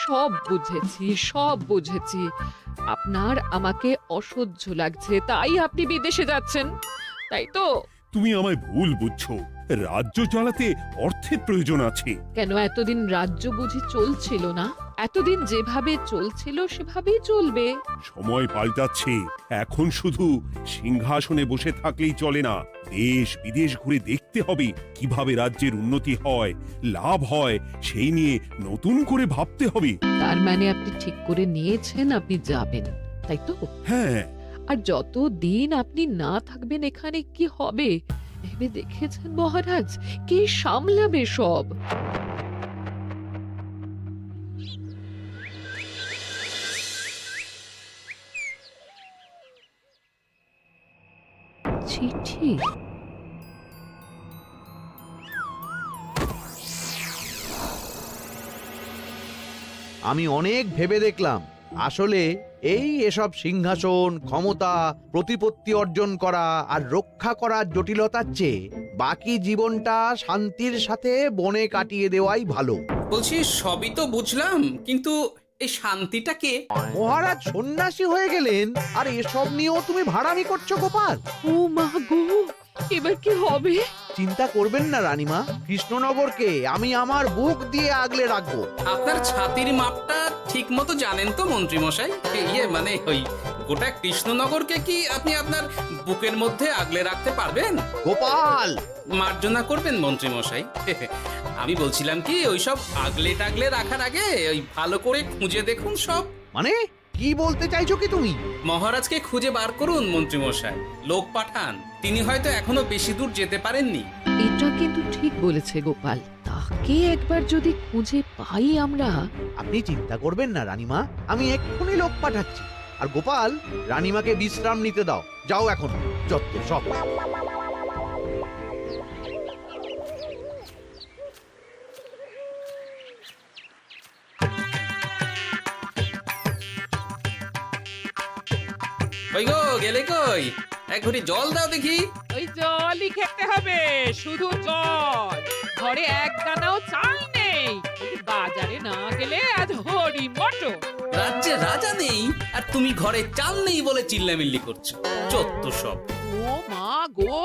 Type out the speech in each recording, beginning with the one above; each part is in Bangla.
সব বুঝেছি, সব বুঝেছি। আপনার আমাকে অসহ্য লাগছে, তাই আপনি বিদেশে যাচ্ছেন, তাই তো? তুমি আমায় ভুল বুঝছো। রাজ্য চালাতে অর্থের প্রয়োজন আছে। কেন এতদিন রাজ্য বুঝি চলছিল না? এতদিন যেভাবে চলছিল সেভাবেই চলবে। সময় পাল্টাচ্ছে। এখন শুধু সিংহাসনে বসে থাকলেই চলে না, দেশ বিদেশ ঘুরে দেখতে হবে কিভাবে রাজ্যের উন্নতি হয়, লাভ হয়, সেই নিয়ে নতুন করে ভাবতে হবে। তার মানে আপনি ঠিক করে নিয়েছেন আপনি যাবেন, তাই তো? হ্যাঁ। আর যতদিন আপনি না থাকবেন এখানে কি হবে ভেবে দেখেছেন মহারাজ? কে সামলাবে সব? চিঠি? আমি অনেক ভেবে দেখলাম, আসলে এসব সিংহাসন, ক্ষমতা, প্রতিপত্তি অর্জন করা আর রক্ষা করার জটিলতার চেয়ে বাকি জীবনটা শান্তির সাথে বনে কাটিয়ে দেওয়াই ভালো। বলছি সবই তো বুঝলাম, কিন্তু এই শান্তিটাকে মহারাজ সন্ন্যাসী হয়ে গেলেন আর এসব নিয়েও তুমি ভাড়ামি করছো গোপাল? ও মা গো, এবার কি হবে? চিন্তা করবেন না রানীমা, কৃষ্ণনগরকে আমি আমার বুক দিয়ে আগলে রাখবো। আপনার ছাতির মাপটা ঠিক মতো জানেন তো মন্ত্রী মশাই? মানে ওই গোটা কৃষ্ণনগরকে কি আপনি আপনার বুকের মধ্যে আগলে রাখতে পারবেন? গোপাল! মার্জনা করবেন মন্ত্রী মশাই। আমি বলছিলাম কি, ওইসব আগলে টাগলে রাখার আগে ওই ভালো করে খুঁজে দেখুন সব। মানে কি বলতে চাইছো কি তুমি? মহারাজকে খুঁজে বার করুন মন্ত্রী মশাই, লোক পাঠান। তিনি হয়তো এখনো বেশি দূর যেতে পারেননি। এটা কিন্তু ঠিক বলেছে গোপাল, তাকে একবার যদি খুঁজে পাই আমরা। আপনি চিন্তা করবেন না রানীমা, আমি এক্ষুনি লোক পাঠাচ্ছি। আর গোপাল, রানীমাকে বিশ্রাম নিতে দাও। যাও এখন, যত সব। কই গো, গেলে কই? এক ঘটি জল দাও দেখি। ওই জলই খেতে হবে, শুধু জল। ঘরে এক দানাও চাল নেই। যদি বাজারে না গেলে আজ হরি মটর। রাজ্যে রাজা নেই আর তুমি ঘরে চাল নেই বলে চিল্লামিল্লি করছো, চত্ব সব। ও মা গো,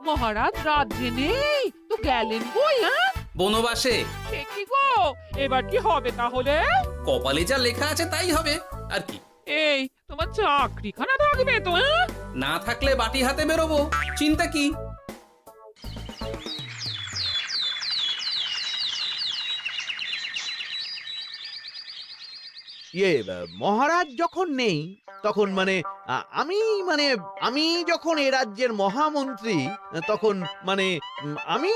মহারাজ রাজ্যে নেই তো গেলেন কই? হ্যাঁ, বনবাসে। সে কি গো, এবার কি হবে তাহলে? কপালে যা লেখা আছে তাই হবে, আর কি। এই তোমার চাকরিখানা থাকবে তো? হ্যাঁ? না থাকলে বাটি হাতে বেরোবো, চিন্তা কি? মহারাজ যখন নেই তখন আমি যখন এ রাজ্যের মহামন্ত্রী, তখন আমি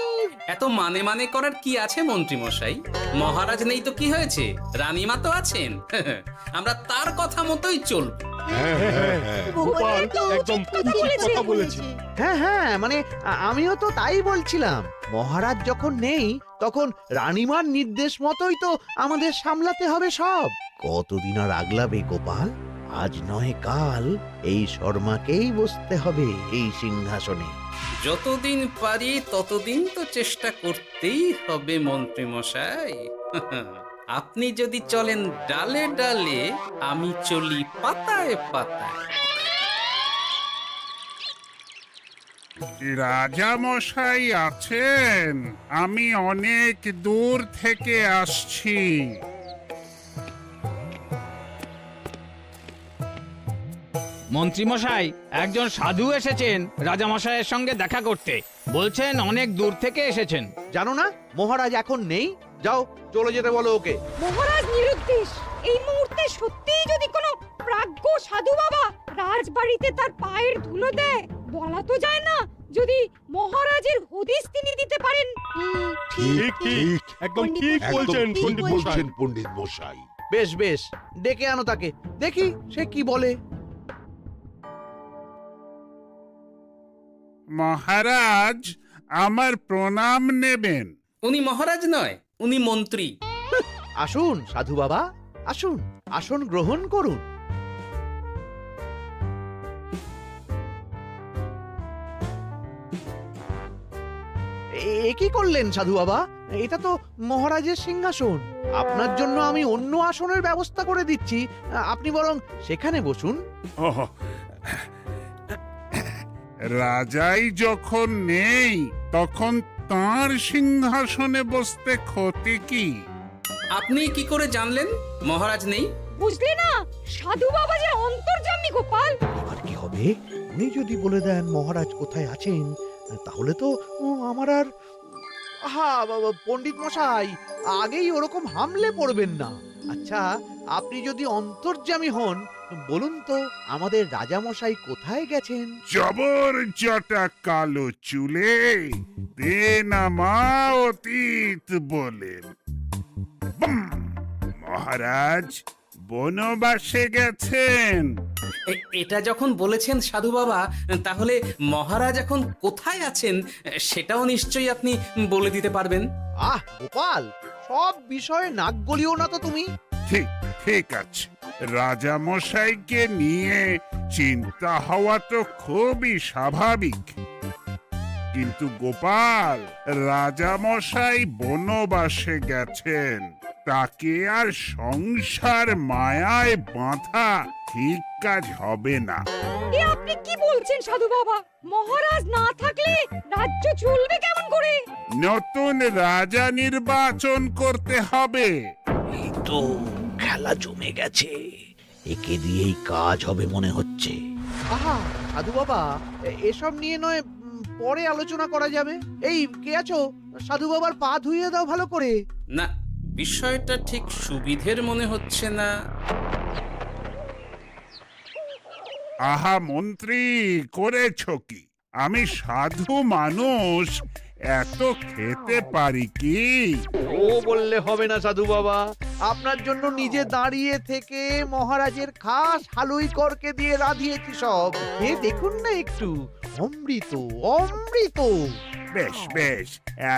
এত মানে করার কি আছে মন্ত্রী মশাই? মহারাজ নেই তো কি হয়েছে, রানীমা তো আছেন। আমরা তার কথা মতোই চলব। গোপাল একদম উচিত কথা বলেছে। হ্যাঁ হ্যাঁ, আমিও তো তাই বলছিলাম। মহারাজ যখন নেই তখন রানীমার নির্দেশ মতোই তো আমাদের সামলাতে হবে সব। কতদিন আর আগলাবে গোপাল? আজ নয় কাল এই শর্মাকেই বসতে হবে এই সিংহাসনে। যতদিন পারি ততদিন তো চেষ্টা করতেই হবে মন্ত্রী মশাই। আপনি যদি চলেন ডালে ডালে, আমি চলি পাতায় পাতায়। রাজা মশাই আছেন? আমি অনেক দূর থেকে আসছি। মন্ত্রীমশাই, একজন সাধু এসেছেন রাজামশাইয়ের সঙ্গে দেখা করতে। বলছেন অনেক দূর থেকে এসেছেন। জানো না মহারাজ এখন নেই? যাও, চলে যেতে বলো ওকে। মহারাজ নিরুদ্দেশ। এই মুহূর্তে সত্যিই যদি কোনো প্রাজ্ঞ সাধু বাবা রাজবাড়িতে তার পায়ের ধুলো দেয়, বলা তো যায় না যদি মহারাজের হদিস তিনি দিতে পারেন। ঠিক ঠিক, একদম ঠিক বলছেন পণ্ডিত মশাই। বেশ বেশ, ডেকে আনো তাকে, দেখি সে কি বলে। মহারাজ, আমার প্রণাম নেবেন। উনি মহারাজ নয়, উনি মন্ত্রী। আসুন সাধু বাবা, আসুন, আসন গ্রহণ করুন। এ কি করলেন সাধু বাবা? এটা তো মহারাজের সিংহাসন। আপনার জন্য আমি অন্য আসনের ব্যবস্থা করে দিচ্ছি, আপনি বরং সেখানে বসুন। ওহ, রাজাই যখন নেই তখন তার সিংহাসনে বসতে ক্ষতি কি? আপনি কি করে জানলেন মহারাজ নেই? বুঝলি না, সাধু বাবা যে অন্তর্যামী গোপাল। এবার কি হবে? উনি যদি বলে দেন মহারাজ কোথায় আছেন, তাহলে তো আমার আর পণ্ডিত মশাই, আগেই ওরকম হামলে পড়বেন না। আচ্ছা, আপনি যদি অন্তর্যামী হন, বলুন তো আমাদের রাজা মশাই কোথায় গেছেন? জবর জটা কালো চুলে দেনামা অতীত বলেন। বুম! মহারাজ বনবাসে গেছেন। এটা যখন বলেছেন সাধু বাবা, তাহলে মহারাজ এখন কোথায় আছেন সেটাও নিশ্চয়ই আপনি বলে দিতে পারবেন। গোপাল, সব বিষয়ে নাক গলিও না তো তুমি। ঠিক ঠিক আছে, রাজা মশাইকে নিয়ে চিন্তা হওয়া তো খুবই স্বাভাবিক, কিন্তু গোপাল, রাজা মশাই বনবাসে গেছেন, তাকে আর সংসার মায়ায় বাঁধা ঠিক কাজ হবে না। এ আপনি কি বলছেন সাধু বাবা? মহারাজ না থাকলে রাজ্য চলবে কেমন করে? নতুন রাজা নির্বাচন করতে হবে। এই তো খেলা জমে গেছে, একে দিয়েই কাজ হবে মনে হচ্ছে। সাধু বাবা, এসব নিয়ে নয় পরে আলোচনা করা যাবে। এই কে আছো? সাধু বাবার পা ধুইয়ে দাও ভালো করে। না, বিষয়টা ঠিক সুবিধের মনে হচ্ছে না। আহা মন্ত্রী, করেছ কি? আমি সাধু মানুষ, এত খেতে পারি কি? ও বললে হবে না সাধু বাবা, আপনার জন্য নিজে দাঁড়িয়ে থেকে মহারাজের খাস হালুই করকে দিয়ে রাঁধিয়েছি সব। এ দেখুন না একটু, অমৃত অমৃত। বেশ বেশ,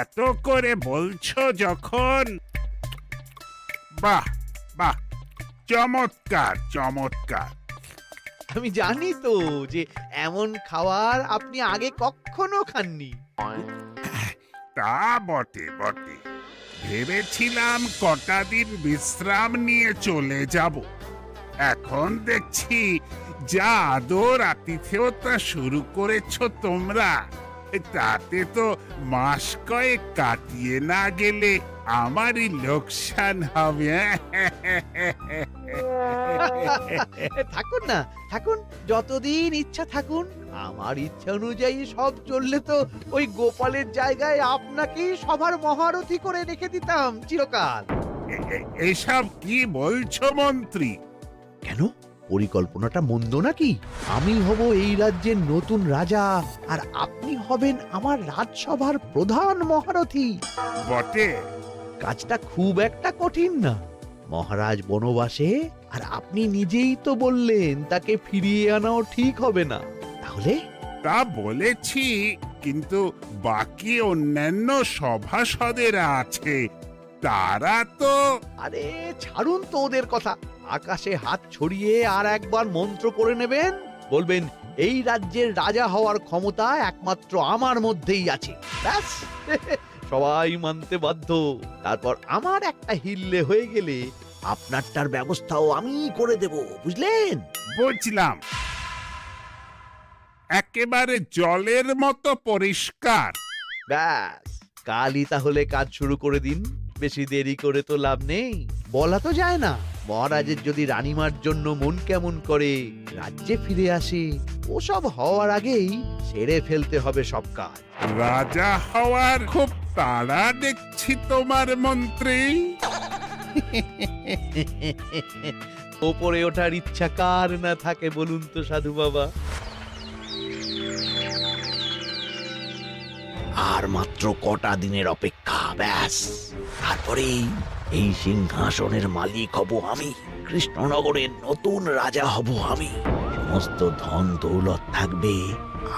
এত করে বলছো যখন, বাহ বাহ, চমৎকার চমৎকার। আমি জানি তো যে এমন খাবার আপনি আগে কখনো খাননি। তা বটে বটে, ভেবেছিলাম কটা দিন বিশ্রাম নিয়ে চলে যাব। এখন দেখছি যা আদর আতিথেয়তা শুরু করেছ তোমরা, তাতে তো মাস কয়েক কাটিয়ে না গেলে আমারই লোকসান হবে। থাকুন না, থাকুন, যতদিন ইচ্ছা থাকুন। আমার ইচ্ছা অনুযায়ী সব চললে তো ওই গোপালের জায়গায় আপনাকেই সবার মহারথী করে রেখে দিতাম চিরকাল। এসব কি বলছো মন্ত্রী? কেন, পরিকল্পনাটা মন্দ নাকি? আমি হব এই রাজ্যের নতুন রাজা, আর আপনি হবেন আমার রাজসভার প্রধান মহারথী। বটে, কাজটা খুব একটা কঠিন না। মহারাজ বনবাসে, আর আপনি নিজেই তো বললেন তাকে ফিরিয়ে আনাও ঠিক হবে না। তাহলে তা বলেছি, কিন্তু বাকি অন্যান্য সভাসদেরা আছে, তারা তো। আরে ছাড়ুন তো ওদের কথা। আকাশে হাত ছড়িয়ে আর একবার মন্ত্র পড়ে নেবেন, বলবেন এই রাজ্যের রাজা হওয়ার ক্ষমতা একমাত্র আমার মধ্যেই আছে। ব্যাস, সবাই মানতে বাধ্য। তারপর আমার একটা হিল্লে হয়ে গেলে আপনারটার ব্যবস্থাও আমি করে দেব, বুঝলেন? বুঝলাম, একেবারে জলের মতো পরিষ্কার। ব্যাস, কালই তাহলে কাজ শুরু করে দিন। বেশি দেরি করে তো লাভ নেই। বলা তো যায় না, মহারাজের যদি রানীমার জন্য মন কেমন করে, রাজ্যে ফিরে আসে, ওসব হওয়ার আগেই সেরে ফেলতে হবে সব কাজ। রাজা হওয়ার খুব তাড়া দেখছি তোমার মন্ত্রী। ওপরে ওঠার ইচ্ছা কার না থাকে বলুন তো সাধু বাবা? আর মাত্র কটা দিনের অপেক্ষা, ব্যাস, তারপরেই এই সিংহাসনের মালিক হব আমি। কৃষ্ণনগরের নতুন রাজা হব আমি। সমস্ত ধন দৌলত থাকবে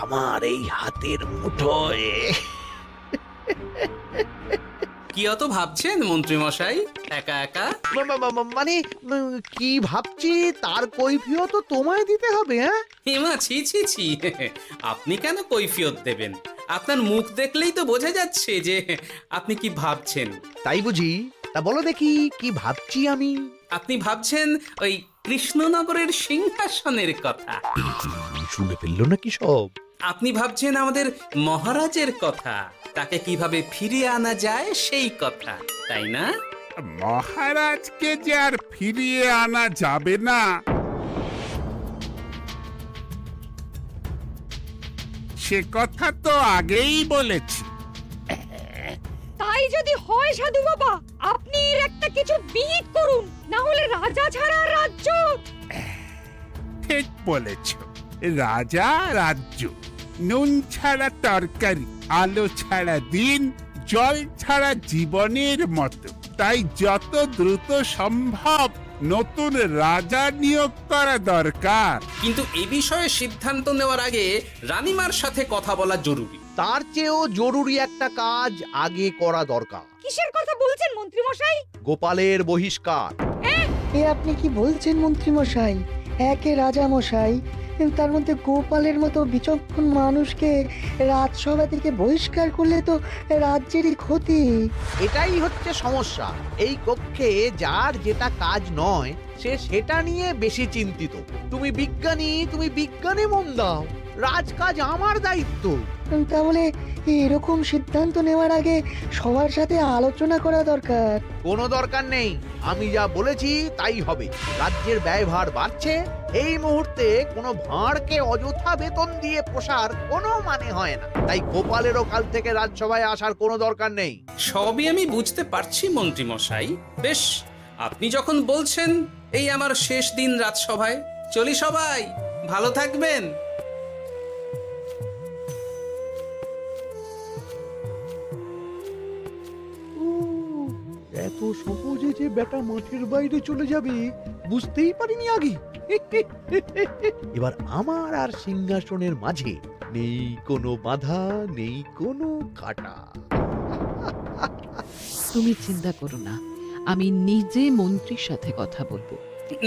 আমার এই হাতের মুঠোয়। কি অত ভাবছেন মন্ত্রী মশাই একা একা? মানে কি ভাবছি তার কৈফিয়ত তো তোমায় দিতে হবে। হ্যাঁ, হিমা ছি ছি ছি, আপনি কেন কৈফিয়ত দেবেন? আপনার মুখ দেখলেই তো বোঝা যাচ্ছে যে আপনি কি ভাবছেন। তাই বুঝি? তা বলো দেখি কি ভাবছি আমি। আপনি ভাবছেন ওই কৃষ্ণনগরের সিংহাসনের কথা। শুনে ফেললো নাকি সব? আপনি ভাবছেন আমাদের মহারাজের কথা, তাকে কিভাবে ফিরিয়ে আনা যায় সেই কথা, তাই না? মহারাজকে যে আর ফিরিয়ে আনা যাবে না, সে কথা তো আগেই বলেছি। তাই যদি হয় সাধু বাবা, আপনি এর একটা কিছু বিহিত করুন, না হলে রাজা ছাড়া রাজ্য। ঠিক বলেছ, রাজা রাজ্য, নুন ছাড়া তরকারি, আলো ছাড়া দিন, জল ছাড়া জীবনের মতো। তাই যত দ্রুত সম্ভব নতুন রাজা নিয়োগ করা দরকার। কিন্তু এ বিষয়ে সিদ্ধান্ত নেওয়ার আগে রানীমার সাথে কথা বলা জরুরি। তার চেয়েও জরুরি একটা কাজ আগে করা দরকার। কিসের কথা বলছেন মন্ত্রী মশাই? গোপালের বহিষ্কার। এ আপনি কি বলছেন মন্ত্রী মশাই? একে রাজা মশাই, তার মধ্যে গোপালের মতো বিচক্ষণ মানুষকে রাজসভা থেকে বহিষ্কার করলে তো রাজ্যেরই ক্ষতি। এটাই হচ্ছে সমস্যা। এই কক্ষে যার যেটা কাজ নয় সে সেটা নিয়ে বেশি চিন্তিত। তুমি বিজ্ঞানী, তুমি বিজ্ঞানে মন দাও, রাজকাজ আমার দায়িত্ব। তাহলে এরকম সিদ্ধান্ত নেওয়ার আগে সবার সাথে আলোচনা করা দরকার। কোনো দরকার নেই, আমি যা বলেছি তাই হবে। রাজ্যের ব্যয়ভার বাড়ছে, এই মুহূর্তে কোনো ভাঁড়কে অযথা বেতন দিয়ে পোষার কোনো মানে হয় না। তাই গোপালেরও কাল থেকে রাজসভায় আসার কোনো দরকার নেই। সবই আমি বুঝতে পারছি মন্ত্রী মশাই। বেশ, আপনি যখন বলছেন, এই আমার শেষ দিন রাজসভায়, চলি সবাই, ভালো থাকবেন। এত সহজে যে বেটা মাঠের বাইরে চলে যাবে বুঝতেই পারিনি আগে। এবার আমার আর সিংহাসনের মাঝে নেই কোনো বাধা, নেই কোনো কাটা। তুমি চিন্তা করো না, আমি নিজে মন্ত্রীর সাথে কথা বলবো।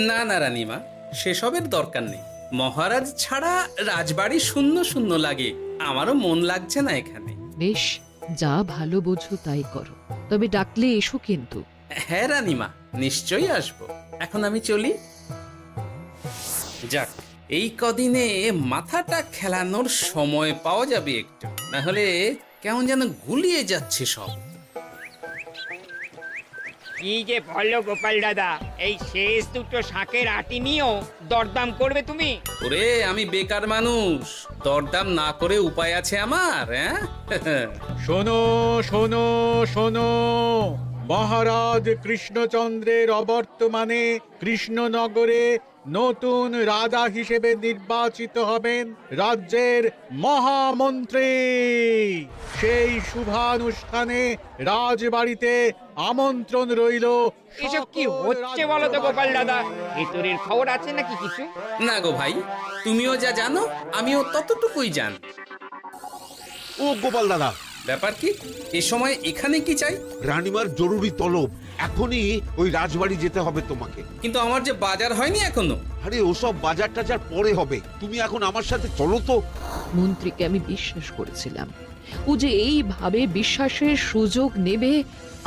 না না রানীমা, সেসবের দরকার নেই। মহারাজ ছাড়া রাজবাড়ি শূন্য শূন্য লাগে, আমারও মন লাগছে না এখানে। বেশ, যা ভালো বোঝো তাই করো, তবে ডাকলে এসো কিন্তু। হ্যাঁ রানীমা, নিশ্চয়ই আসবো। এখন আমি চলি। যাক, এই কদিনে মাথাটা খেলানোর সময় পাওয়া যাবে একটু, না হলে কেমন যেন গুলিয়ে যাচ্ছে সব। কি যে বললো গোপাল দাদা, এই শেষ দুটো শাকের আটি নিয়েও দরদাম করবে তুমি? ওরে, আমি বেকার মানুষ, দরদাম না করে উপায় আছে আমার? হ্যাঁ শোনো শোনো শোনো, মহারাজ কৃষ্ণচন্দ্রের অবর্তমানে কৃষ্ণনগরে নতুন রাজা হিসেবে নির্বাচিত হবেন রাজ্যের মহামন্ত্রী। সেই শুভানুষ্ঠানে রাজবাড়িতে আমন্ত্রণ রইল। এসব কি হচ্ছে বলো তো গোপাল দাদা? ভেতরের খবর আছে নাকি কিছু? না গো ভাই, তুমিও যা জানো আমিও ততটুকুই জানি। ও গোপাল দাদা, ব্যাপার কি? এ সময় এখানে কি চাই? রানীমার জরুরি তলব, এখনই ওই রাজবাড়ি যেতে হবে তোমাকে। কিন্তু আমার যে বাজার হয়নি এখনো। আরে ওসব বাজার টাজার পরে হবে, তুমি এখন আমার সাথে চলো তো। মন্ত্রীকে আমি বিশ্বাস করেছিলাম, ও যে এইভাবে বিশ্বাসের সুযোগ নেবে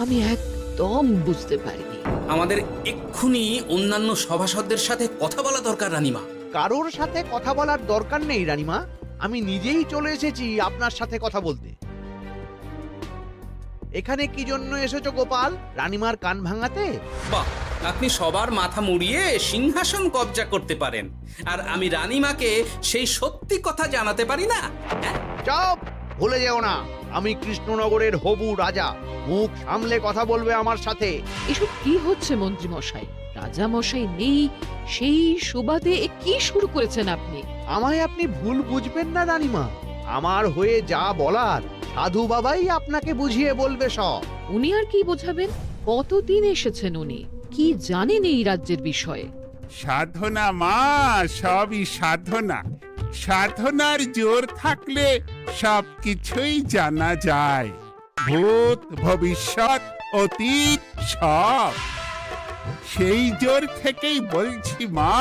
আমি একদম বুঝতে পারিনি। আমাদের এক্ষুনি অন্যান্য সভাসদদের সাথে কথা বলা দরকার রানীমা। কারোর সাথে কথা বলার দরকার নেই রানীমা, আমি নিজেই চলে এসেছি আপনার সাথে কথা বলতে। এখানে কি জন্য এসেছো গোপাল? রানীমার কান ভাঙাতে? বাহ, আপনি সবার মাথা মুড়িয়ে সিংহাসন কবজা করতে পারেন, আর আমি রানীমাকে সেই সত্যি কথা জানাতে পারি না? হ্যাঁ? চুপ! ভুলে যেও না, আমি কৃষ্ণনগরের হবু রাজা। মুখ সামলে কথা বলবে আমার সাথে। এসব কি হচ্ছে মন্ত্রী মশাই? রাজা মশাই নেই, সেই সুবাদে এ কি শুরু করেছেন আপনি? আমায় আপনি ভুল বুঝবেন না রানীমা, আমার হয়ে যা বলার সাধু বাবাই আপনাকে বুঝিয়ে বলবে সব। উনি আর কি বোঝাবেন? কতদিন এসেছেন উনি, কি জানেন এই রাজ্যের বিষয়ে? সাধনা মা, সবই সাধনা। সাধনার জোর থাকলে সবকিছুই জানা যায়। ভূত ভবিষ্যৎ অতীত সব। সেই জোর থেকেই বলছি মা,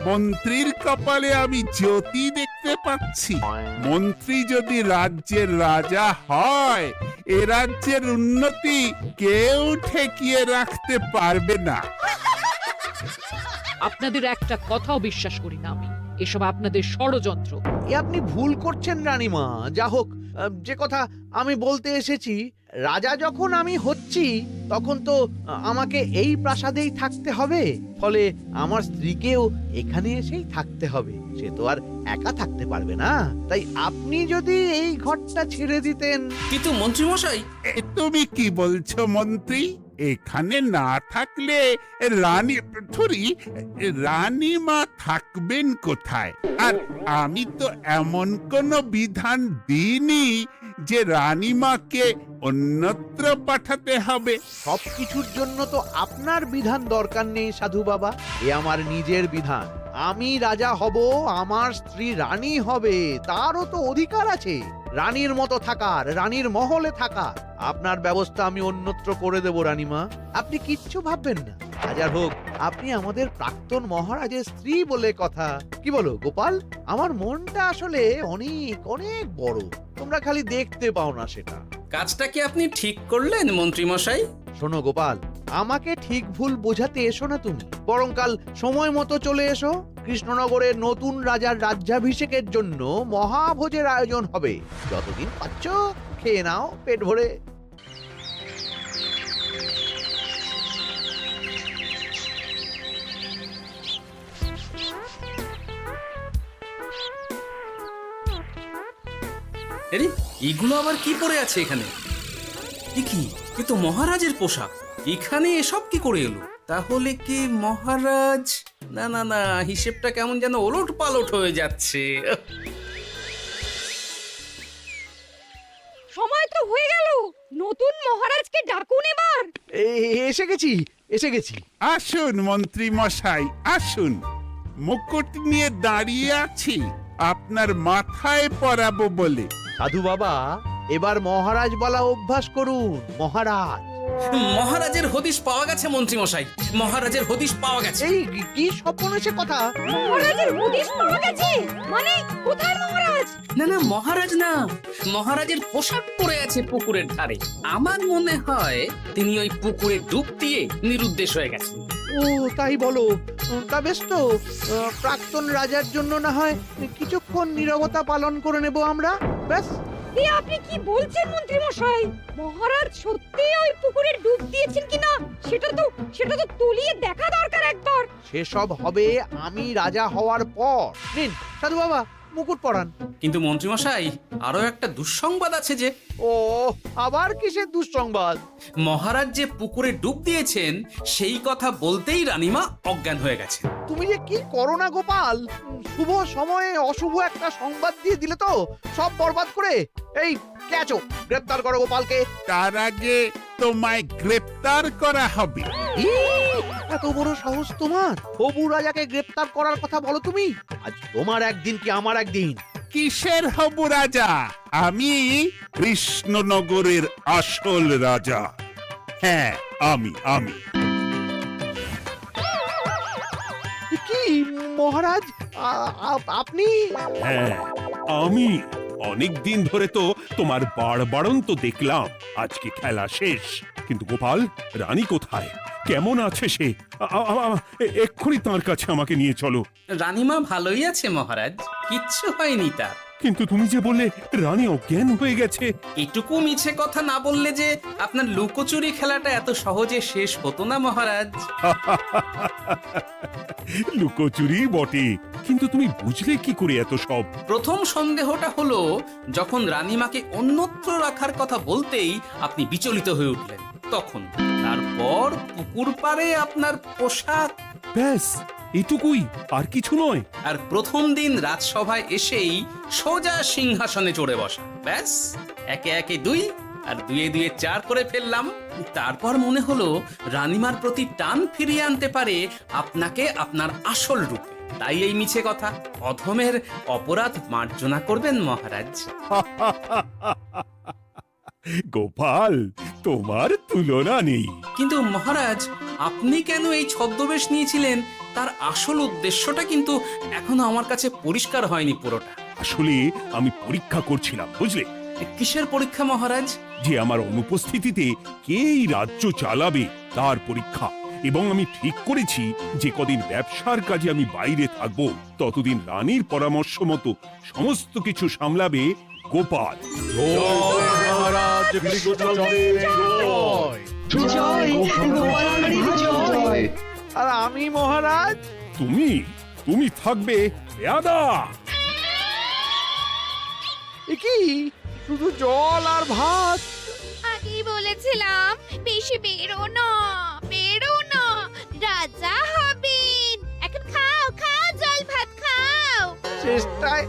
মন্ত্রীর কপালে আমি জ্যোতি দেখতে পাচ্ছি। মন্ত্রী যদি রাজ্যের রাজা হয়, এ রাজ্যের উন্নতি কেউ ঠেকিয়ে রাখতে পারবে না। আপনাদের একটা কথাও বিশ্বাস করি না আমি, এসব আপনাদের ষড়যন্ত্র। এ আপনি ভুল করছেন রানীমা। যা হোক, যে কথা আমি বলতে এসেছি, রাজা যখন আমি হচ্ছি তখন তো আমাকে এই প্রাসাদেই থাকতে হবে, ফলে আমার স্ত্রীকেও এখানে এসেই থাকতে হবে। সে তো আর একা থাকতে পারবে না। তাই আপনি যদি এই ঘরটা ছেড়ে দিতেন। কিন্তু মন্ত্রীমশাই, তুমি কি বলছো মন্ত্রী? এখানে না থাকলে রানীমা থাকবেন কোথায়? আর আমি তো এমন কোনো বিধান দিইনি যে রানীমাকে অন্যত্র পাঠাতে হবে। সবকিছুর জন্য তো আপনার বিধান দরকার নেই সাধু বাবা, এ আমার নিজের বিধান। আমি রাজা হব, আমার স্ত্রী রানী হবে, তারও তো অধিকার আছে রানীর মতো থাকার, রানীর মহলে থাকার। আপনার ব্যবস্থা আমি অন্যত্র করে দেব রানীমা, আপনি কিচ্ছু ভাববেন না। হাজার হোক আপনি আমাদের প্রাক্তন মহারাজের স্ত্রী বলে কথা। কি বলো গোপাল? আমার মনটা আসলে অনেক অনেক বড়, তোমরা খালি দেখতে পাও না সেটা। কাজটা কি আপনি ঠিক করলেন মন্ত্রীমশাই? শোনো গোপাল, আমাকে ঠিক ভুল বোঝাতে এসো না তুমি, বরং কাল সময় মতো চলে এসো। কৃষ্ণনগরের নতুন রাজার রাজ্যাভিষেকের জন্য মহাভোজের আয়োজন হবে। যতদিন পাচ্ছ খেয়ে নাও পেট ভরে। আরে এগুলো আবার কি পরে আছে এখানে? কি এ তো মহারাজের পোশাক, এখানে এসব কি করে এলো? তাহলে কি মহারাজ? না না না, হিসেবটা কেমন যেন ওলট পালট হয়ে যাচ্ছে। সময় তো হয়ে গেল, নতুন মহারাজকে ডাকুন এবার। এসে গেছি, এসে গেছি। আসুন মন্ত্রী মশাই, আসুন। মুকুট নিয়ে দাঁড়িয়ে আছি আপনার মাথায় পরাবো বলে। সাধু বাবা, এবার মহারাজ বলা অভ্যাস করুন। মহারাজ। মহারাজের হদিশ পাওয়া গেছে মন্ত্রীমশাই, মহারাজের হদিশ পাওয়া গেছে। এই কি সর্বনাশে কথা! মহারাজের হদিশ পাওয়া গেছে মানে কোথায় মহারাজ? না না, মহারাজ না, মহারাজের পোশাক পরে আছে পুকুরের ধারে। আমার মনে হয় তিনি ওই পুকুরে ডুব দিয়ে নিরুদ্দেশ হয়ে গেছেন। ও তাই বলো? তা বেশ তো, প্রাক্তন রাজার জন্য না হয় কিছুক্ষণ নীরবতা পালন করে নেব আমরা, ব্যাস। এ আপনি কি বলছেন মন্ত্রী মশাই? মহারাজ সত্যি ওই পুকুরে ডুব দিয়েছেন কিনা সেটা তো তুলিয়ে দেখা দরকার একবার। সেসব হবে আমি রাজা হওয়ার পর। নিন সাধু বাবা, মুকুট পরান। কিন্তু মন্ত্রীমশাই, আরো একটা দুঃসংবাদ আছে যে। ও আবার কিসের দুঃসংবাদ? মহারাজ যে পুকুরে ডুব দিয়েছেন সেই কথা বলতেই রানীমা অজ্ঞান হয়ে গেছে। তুমি যে কি করো না গোপাল, শুভ সময়ে অশুভ একটা সংবাদ দিয়ে দিলে তো সব বরবাদ করে। এই কে আছো? গ্রেপ্তার করো গোপালকে। তার আগে তোমায় গ্রেপ্তার করা হবে। এত বড় সাহস তোমার? হবু রাজাকে গ্রেপ্তার করার কথা বলো তুমি? আজ তোমার একদিন কি আমার একদিন। কিসের হব রাজা? আমি কৃষ্ণনগরের আসল রাজা। হ্যাঁ, আমি। কি মহারাজ, আপনি? হ্যাঁ, আমি। অনেক দিন ধরে তো তোমার বাড়বাড়ন্ত দেখলাম, আজকে খেলা শেষ। কিন্তু গোপাল, রানী কোথায়? কেমন আছে সে? এক্ষুনি তার কাছে আমাকে নিয়ে চলো। রানীমা ভালোই আছে মহারাজ, কিচ্ছু হয়নি তার। কিন্তু তুমি যে বললে রানী অজ্ঞান হয়ে গেছে। এটুকু মিছে কথা না বললে যে আপনার লুকোচুরি খেলাটা এত সহজে শেষ হতো না মহারাজ। লুকোচুরি বটে, কিন্তু তুমি বুঝলে কি করে এত সব? প্রথম সন্দেহটা হলো যখন রানীমাকে অন্যত্র রাখার কথা বলতেই আপনি বিচলিত হয়ে উঠলেন, তখন। তারপর পুকুর পাড়ে আপনার পোশাক। ব্যাস এটুকুই, আর কিছু নয়। আর প্রথম দিন রাজসভায় এসেই সোজা সিংহাসনে চড়ে বসা, ব্যাস। একে একে 2 আর 2 2 4 করে ফেললাম। তারপর মনে হলো রানীমার প্রতি টান ফিরিয়ে আনতে পারে আপনাকে আপনার আসল রূপে। তাই এই মিছে কথা। অধমের অপরাধ মার্জনা করবেন মহারাজ। গোপাল, তোমার তুলনা নেই। কিন্তু মহারাজ, আপনি কেন এই ছদ্মবেশ নিয়েছিলেন তার আসল উদ্দেশ্যটা কিন্তু এখনো আমার কাছে পরিষ্কার হয়নি পুরোটা। আসলে আমি পরীক্ষা করছিলাম, বুঝলে, কিসের পরীক্ষা মহারাজ? যে আমার অনুপস্থিতিতে কে এই রাজ্য চালাবে তার পরীক্ষা। এবং আমি ঠিক করেছি যে কদিন ব্যবসার কাজে আমি বাইরে থাকব, ততদিন রানীর পরামর্শ মতো সমস্ত কিছু সামলাবে গোপাল। জয় মহারাজ কৃষ্ণচন্দ্রের জয়। আর আমি মহারাজ? তুমি তুমি থাকবে পেয়াদা। এ কি শুধু জল আর ভাত? আগেই বলেছিলাম বেশি বেরো না, বেরো না, রাজা হবেন। এখন খাও খাও, জল ভাত খাও। চেষ্টায়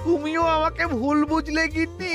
তুমিও আমাকে ভুল বুঝলে গিন্নি।